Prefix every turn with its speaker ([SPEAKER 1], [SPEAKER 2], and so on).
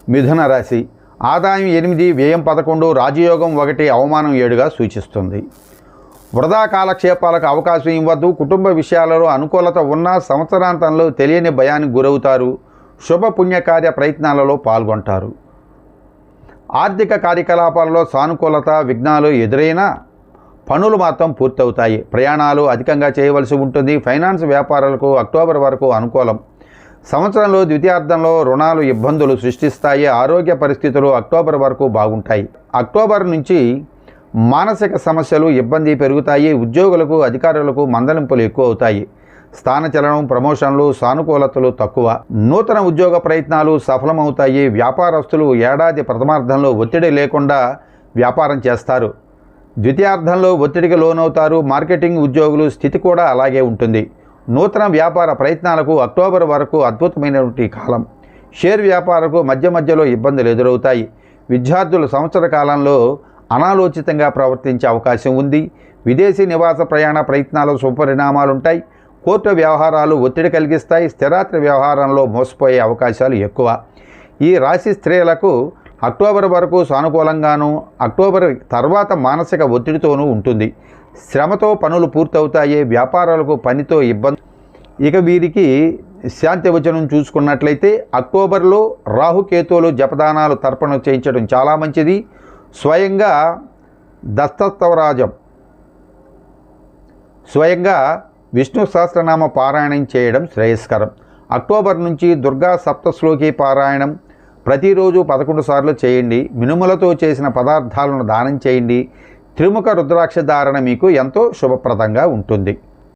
[SPEAKER 1] మిథున రాశి ఆదాయం 8, వ్యయం 11, రాజయోగం 1, అవమానం 7గా సూచిస్తుంది. వృధా కాలక్షేపాలకు అవకాశం ఇవ్వద్దు. కుటుంబ విషయాలలో అనుకూలత ఉన్నా సంవత్సరాంతంలో తెలియని భయానికి గురవుతారు. శుభ పుణ్యకార్య ప్రయత్నాలలో పాల్గొంటారు. ఆర్థిక కార్యకలాపాలలో సానుకూలత, విఘ్నాలు ఎదురైనా పనులు మాత్రం పూర్తవుతాయి. ప్రయాణాలు అధికంగా చేయవలసి ఉంటుంది. ఫైనాన్స్ వ్యాపారాలకు అక్టోబర్ వరకు అనుకూలం. సంవత్సరంలో ద్వితీయార్థంలో రుణాలు ఇబ్బందులు సృష్టిస్తాయి. ఆరోగ్య పరిస్థితులు అక్టోబర్ వరకు బాగుంటాయి. అక్టోబర్ నుంచి మానసిక సమస్యలు ఇబ్బంది పెరుగుతాయి. ఉద్యోగులకు, అధికారులకు మందలింపులు ఎక్కువ అవుతాయి. స్థానచలనం, ప్రమోషన్లు, సానుకూలతలు తక్కువ. నూతన ఉద్యోగ ప్రయత్నాలు సఫలమవుతాయి. వ్యాపారస్తులు ఏడాది ప్రథమార్థంలో ఒత్తిడి లేకుండా వ్యాపారం చేస్తారు. ద్వితీయార్థంలో ఒత్తిడికి లోనవుతారు. మార్కెటింగ్ ఉద్యోగులు స్థితి కూడా అలాగే ఉంటుంది. నూతన వ్యాపార ప్రయత్నాలకు అక్టోబర్ వరకు అద్భుతమైనటువంటి కాలం. షేర్ వ్యాపారకు మధ్యలో ఇబ్బందులు ఎదురవుతాయి. విద్యార్థులు సంవత్సర కాలంలో అనాలోచితంగా ప్రవర్తించే అవకాశం ఉంది. విదేశీ నివాస ప్రయాణ ప్రయత్నాలు శుభపరిణామాలుంటాయి. కోర్టు వ్యవహారాలు ఒత్తిడి కలిగిస్తాయి. స్థిరాస్తి వ్యవహారంలో మోసపోయే అవకాశాలు ఎక్కువ. ఈ రాశి స్త్రీలకు అక్టోబర్ వరకు సానుకూలంగాను, అక్టోబర్ తర్వాత మానసిక ఒత్తిడితోనూ ఉంటుంది. శ్రమతో పనులు పూర్తవుతాయి. వ్యాపారాలకు పనితో ఇబ్బంది. ఇక వీరికి శాంతి వచనం చూసుకున్నట్లయితే అక్టోబర్లో రాహుకేతువులు జపదానాలు తర్పణ చేయించడం చాలా మంచిది. స్వయంగా విష్ణు సహస్రనామ పారాయణం చేయడం శ్రేయస్కరం. అక్టోబర్ నుంచి దుర్గా సప్తశ్లోకి పారాయణం ప్రతిరోజు 11 సార్లు చేయండి. మినుములతో చేసిన పదార్థాలను దానం చేయండి. త్రిముఖ రుద్రాక్ష ధారణ మీకు ఎంతో శుభప్రదంగా ఉంటుంది.